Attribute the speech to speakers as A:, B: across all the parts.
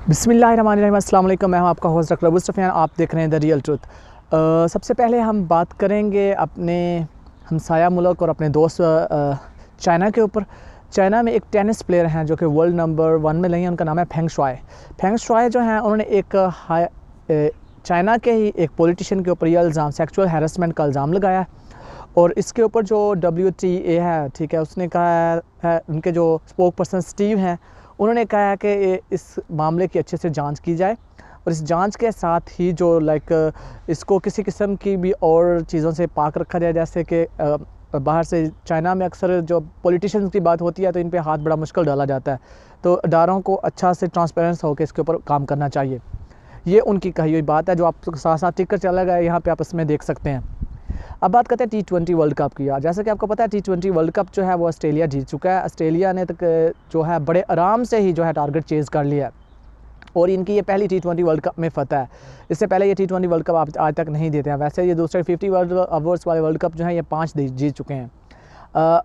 A: बिस्मिल्लाहिर्रहमानिर्रहीम, अस्सलाम वालेकुम। मैं हूं आपका होस्ट डॉक्टर अबू सुफियान। आप देख रहे हैं द रियल ट्रुथ। सबसे पहले हम बात करेंगे अपने हमसाया मुल्क और अपने दोस्त चाइना के ऊपर। चाइना में एक टेनिस प्लेयर हैं जो कि वर्ल्ड नंबर 1 में नहीं है, उनका नाम है फेंग शुआई। फेंग शुआई जो हैं उन्होंने चाइना के ही एक पॉलिटिशियन के ऊपर यह इल्ज़ाम, सेक्सुअल हैरेसमेंट का इल्ज़ाम लगाया और इसके ऊपर जो WTA है, ठीक है, उसने कहा है, उनके जो स्पोक पर्सन स्टीव हैं, उन्होंने कहा है कि इस मामले की अच्छे से जांच की जाए और इस जांच के साथ ही जो इसको किसी किस्म की भी और चीज़ों से पाक रखा जाए, जैसे कि बाहर से चाइना में अक्सर जो पॉलिटिशियंस की बात होती है तो इन पे हाथ बड़ा मुश्किल डाला जाता है, तो अदारों को अच्छा से ट्रांसपेरेंस होकर इसके ऊपर काम करना चाहिए। ये उनकी कही हुई बात है जो आपको साथ साथ टिक कर चला गया, यहाँ पे आप इसमें देख सकते हैं। अब बात करते हैं T20 वर्ल्ड कप की। जैसा कि आपको पता है T20 वर्ल्ड कप जो है वो ऑस्ट्रेलिया जीत चुका है। ऑस्ट्रेलिया ने तक जो है बड़े आराम से ही जो है टारगेट चेज़ कर लिया है और इनकी ये पहली T20 वर्ल्ड कप में फ़तह है। इससे पहले ये T20 वर्ल्ड कप आप आज तक नहीं देते हैं। वैसे ये दूसरे 50 वर्ल्ड अवार्ड्स वाले वर्ल्ड कप जो है ये 5 जीत चुके हैं।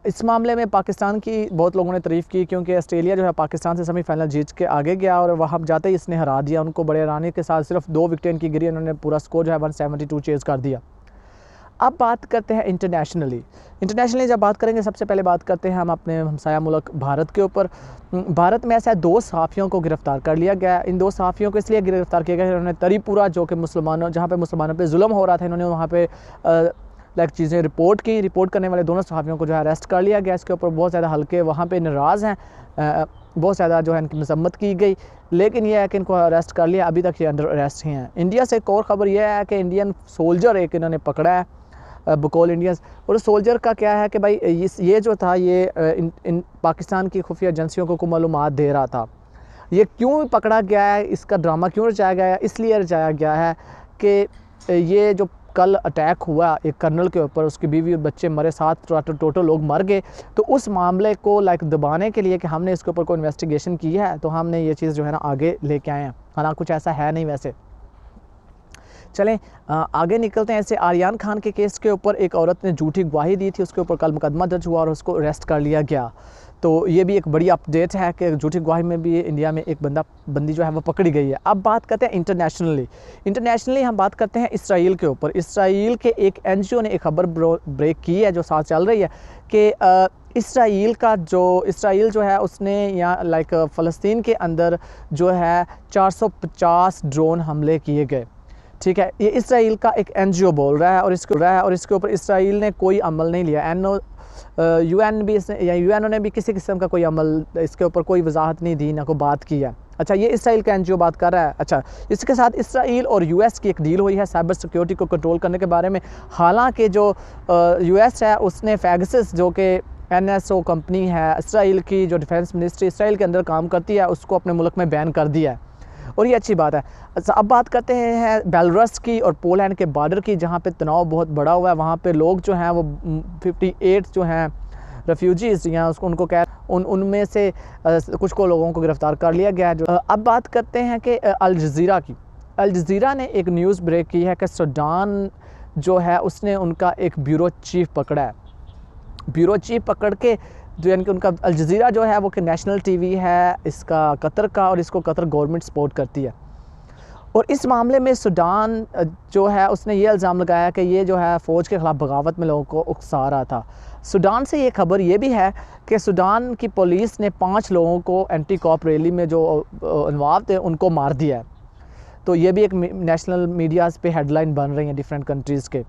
A: इस मामले में पाकिस्तान की बहुत लोगों ने तारीफ़ की क्योंकि ऑस्ट्रेलिया जो है पाकिस्तान से सेमीफाइनल जीत के आगे गया और वहाँ जाते ही इसने हरा दिया उनको बड़े आरानी के साथ। सिर्फ 2 विकेट इनकी गिरी, उन्होंने पूरा स्कोर जो है 172 चेज़ कर दिया। अब बात करते हैं इंटरनेशनली जब बात करेंगे, सबसे पहले बात करते हैं हम अपने हमसाया मुल्क भारत के ऊपर। भारत में ऐसा 2 सहाफ़ियों को गिरफ़्तार कर लिया गया। इन 2 सहाफ़ियों को इसलिए गिरफ़्तार किया गया, इन्होंने तरीपुरा जो कि जहाँ पे मुसलमानों पे जुल्म हो रहा था, इन्होंने वहाँ पे चीज़ें रिपोर्ट करने वाले दोनों सहाफ़ियों को जो है अरेस्ट कर लिया गया। इसके ऊपर बहुत ज़्यादा हल्के वहाँ पे नाराज़ हैं, बहुत ज़्यादा जो है इनकी मजम्मत की गई, लेकिन यह है कि इनको अरेस्ट कर लिया, अभी तक ये अंडर अरेस्ट ही हैं। इंडिया से एक और ख़बर यह है कि इंडियन सोल्जर एक इन्होंने पकड़ा है, बकौल इंडियंस। और सोल्जर का क्या है कि भाई ये जो था ये इन पाकिस्तान की खुफिया एजेंसियों को मालूमात दे रहा था। ये क्यों पकड़ा गया है, इसका ड्रामा क्यों रचाया गया है, इसलिए रचाया गया है कि ये जो कल अटैक हुआ एक कर्नल के ऊपर, उसकी बीवी और बच्चे मरे, 7 टोटल लोग मर गए, तो उस मामले को दबाने के लिए कि हमने इसके ऊपर कोई इन्वेस्टिगेशन की है तो हमने ये चीज़ जो है ना आगे लेके आए हैं। हालांकि कुछ ऐसा है नहीं। वैसे चलें आगे निकलते हैं। ऐसे आर्यान खान के केस के ऊपर एक औरत ने झूठी गवाही दी थी, उसके ऊपर कल मुकदमा दर्ज हुआ और उसको अरेस्ट कर लिया गया। तो ये भी एक बड़ी अपडेट है कि झूठी गवाही में भी इंडिया में एक बंदी जो है वो पकड़ी गई है। अब बात करते हैं इंटरनेशनली हम बात करते हैं इसराइल के ऊपर। इसराइल के एक NGO ने एक खबर ब्रेक की है जो साथ चल रही है कि इसराइल जो है उसने यहाँ फ़लस्तीन के अंदर जो है 450 ड्रोन हमले किए गए। ठीक है, ये इसराइल का एक NGO बोल रहा है और इसके ऊपर इसराइल ने कोई अमल नहीं लिया। UN ने भी किसी किस्म का कोई अमल इसके ऊपर कोई वजाहत नहीं दी, ना कोई बात की है। अच्छा, ये इसराइल का NGO बात कर रहा है। अच्छा, इसके साथ इसराइल और US की एक डील हुई है साइबर सिक्योरिटी को कंट्रोल करने के बारे में। हालांकि जो US है उसने पेगासस जो कि NSO कंपनी है इसराइल की, जो डिफेंस मिनिस्ट्री इसराइल के अंदर काम करती है, उसको अपने मुल्क में बैन कर दिया है और ये अच्छी बात है। अच्छा, अब बात करते हैं बेलारूस की और पोलैंड के बॉर्डर की, जहाँ पे तनाव बहुत बड़ा हुआ है। वहाँ पे लोग जो हैं वो 58 जो हैं रेफ्यूजीज़ या उनको उनमें से कुछ को लोगों को गिरफ़्तार कर लिया गया है। अब बात करते हैं कि अल जज़ीरा ने एक न्यूज़ ब्रेक की है कि सूडान जो है उसने उनका एक ब्यूरो चीफ पकड़ा है। ब्यूरो चीफ पकड़ के जो यानी कि उनका अल जज़ीरा जो है वो कि नेशनल TV है इसका कतर का, और इसको कतर गवर्नमेंट सपोर्ट करती है। और इस मामले में सूडान जो है उसने ये इल्ज़ाम लगाया कि ये जो है फ़ौज के ख़िलाफ़ बगावत में लोगों को उकसा रहा था। सूडान से ये खबर ये भी है कि सूडान की पुलिस ने 5 लोगों को एंटी कॉप रैली में जो इन्वॉल्व थे उनको मार दिया है। तो ये भी एक नेशनल मीडियाज़ पे हेडलाइन बन रही हैं डिफरेंट कंट्रीज़ के।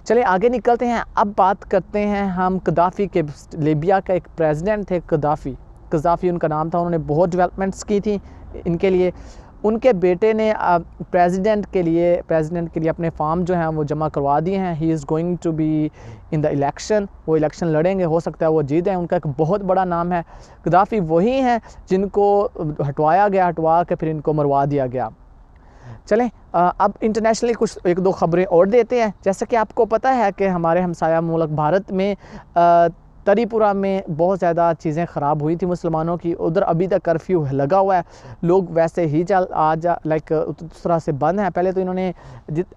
A: चलिए आगे निकलते हैं। अब बात करते हैं हम कदाफ़ी के। लीबिया का एक प्रेसिडेंट थे कदाफ़ी उनका नाम था। उन्होंने बहुत डेवलपमेंट्स की थी इनके लिए। उनके बेटे ने प्रेसिडेंट के लिए अपने फॉर्म जो हैं वो जमा करवा दिए हैं। He is going to be in the election, वो इलेक्शन लड़ेंगे, हो सकता है वो जीत जाएँ। उनका एक बहुत बड़ा नाम है। कदाफ़ी वही हैं जिनको हटवा के फिर इनको मरवा दिया गया। चलें अब इंटरनेशनली कुछ 1-2 ख़बरें और देते हैं। जैसे कि आपको पता है कि हमारे हमसाया मुल्क भारत में तरीपुरा में बहुत ज़्यादा चीज़ें ख़राब हुई थी मुसलमानों की। उधर अभी तक कर्फ्यू लगा हुआ है, लोग वैसे ही उस तरह से बंद हैं। पहले तो इन्होंने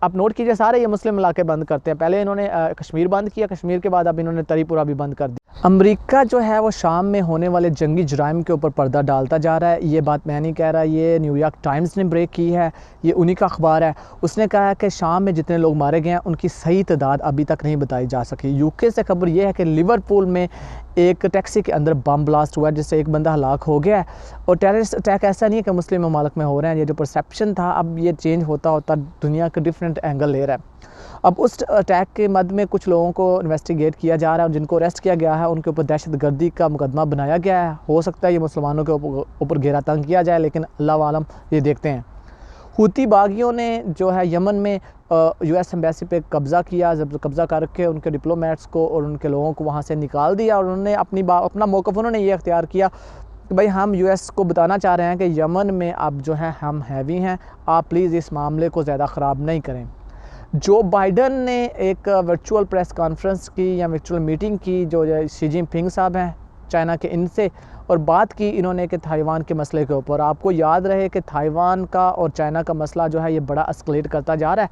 A: आप नोट कीजिए सारे ये मुस्लिम इलाके बंद करते हैं। पहले इन्होंने कश्मीर बंद किया, कश्मीर के बाद अब इन्होंने तरीपुरा भी बंद कर दिया। अमेरिका जो है वो शाम में होने वाले जंगी जराइम के ऊपर पर्दा डालता जा रहा है। ये बात मैं नहीं कह रहा, ये न्यूयॉर्क टाइम्स ने ब्रेक की है, ये उन्हीं का अखबार है। उसने कहा है कि शाम में जितने लोग मारे गए हैं उनकी सही तादाद अभी तक नहीं बताई जा सकी। यूके से खबर ये है कि लिवरपूल में एक टैक्सी के अंदर बम ब्लास्ट हुआ है जिससे एक बंदा हलाक हो गया है। और टेररिस्ट अटैक ऐसा नहीं है कि मुस्लिम ममालिक में हो रहे हैं, ये जो परसेप्शन था अब ये चेंज होता होता दुनिया का डिफरेंट एंगल ले रहा है। अब उस अटैक के मद में कुछ लोगों को इन्वेस्टिगेट किया जा रहा है और जिनको अरेस्ट किया गया है उनके ऊपर दहशतगर्दी का मुकदमा बनाया गया है। हो सकता है ये मुसलमानों के ऊपर घेरा तंग किया जाए, लेकिन अल्लाह वालम ये देखते हैं। हूती बागियों ने जो है यमन में यूएस एम्बेसी पे कब्ज़ा किया, जब कब्ज़ा करके उनके डिप्लोमेट्स को और उनके लोगों को वहाँ से निकाल दिया और उन्होंने अपना मौक़िफ़ उन्होंने ये अख्तियार किया कि भाई हम यूएस को बताना चाह रहे हैं कि यमन में अब जो है हम हैवी हैं, आप प्लीज़ इस मामले को ज़्यादा ख़राब नहीं करें। जो बाइडन ने एक वर्चुअल प्रेस कॉन्फ्रेंस की या वर्चुअल मीटिंग की जो शी जिनपिंग साहब हैं चाइना के, इनसे और बात की इन्होंने कि ताइवान के मसले के ऊपर। आपको याद रहे कि ताइवान का और चाइना का मसला जो है ये बड़ा एस्केलेट करता जा रहा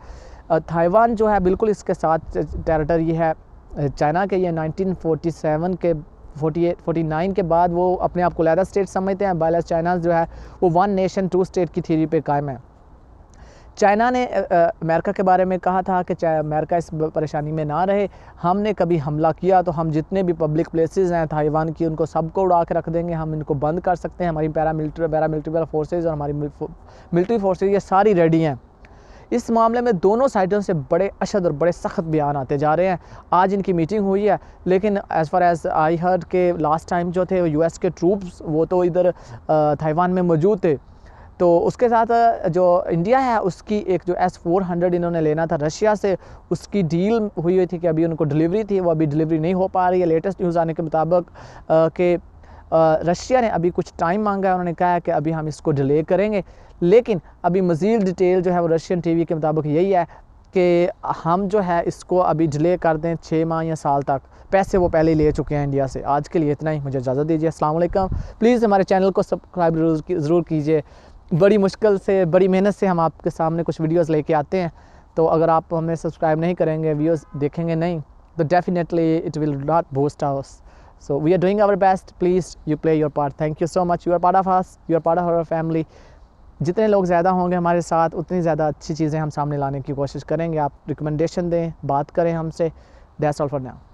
A: है। ताइवान जो है बिल्कुल इसके साथ टेरिटरी है चाइना के। ये 1947 के 49 के बाद वो अपने आप को अलहदा स्टेट समझते हैं। बायलेस चाइना जो है वो वन नेशन टू स्टेट की थ्योरी पे कायम है। चाइना ने अमेरिका के बारे में कहा था कि अमेरिका इस परेशानी में ना रहे, हमने कभी हमला किया तो हम जितने भी पब्लिक प्लेसेस हैं ताइवान की उनको सबको उड़ा के रख देंगे, हम इनको बंद कर सकते हैं। हमारी पैरामिलिट्री फोर्सेज और हमारी मिलिट्री फोर्सेज ये सारी रेडी हैं। इस मामले में दोनों साइडों से बड़े अशद और बड़े सख्त बयान आते जा रहे हैं। आज इनकी मीटिंग हुई है, लेकिन as far as I heard के लास्ट टाइम जो थे यूएस के ट्रूप्स वो तो इधर ताइवान में मौजूद थे। तो उसके साथ जो इंडिया है उसकी एक जो S-400 इन्होंने लेना था रशिया से, उसकी डील हुई थी कि अभी उनको डिलीवरी थी, वो अभी डिलीवरी नहीं हो पा रही है। लेटेस्ट न्यूज़ आने के मुताबिक कि रशिया ने अभी कुछ टाइम मांगा है, उन्होंने कहा है कि अभी हम इसको डिले करेंगे। लेकिन अभी मज़ीद डिटेल जो है वो रशियन टीवी के मुताबिक यही है कि हम जो है इसको अभी डिले कर दें 6 माह या साल तक। पैसे वो पहले ही ले चुके हैं इंडिया से। आज के लिए इतना ही, मुझे इजाज़त दीजिए। अस्सलाम वालेकुम। प्लीज़ हमारे चैनल को सब्सक्राइब ज़रूर कीजिए। बड़ी मुश्किल से, बड़ी मेहनत से हम आपके सामने कुछ वीडियोस लेके आते हैं, तो अगर आप हमें सब्सक्राइब नहीं करेंगे, वीडियोस देखेंगे नहीं, तो definitely it will not boost us. So we are doing our best, please you play your part. Thank you so much. You are part of us, you are part of our family. जितने लोग ज़्यादा होंगे हमारे साथ उतनी ज़्यादा अच्छी चीज़ें हम सामने लाने की कोशिश करेंगे। आप रिकमेंडेशन दें, बात करें हमसे। That's all for now.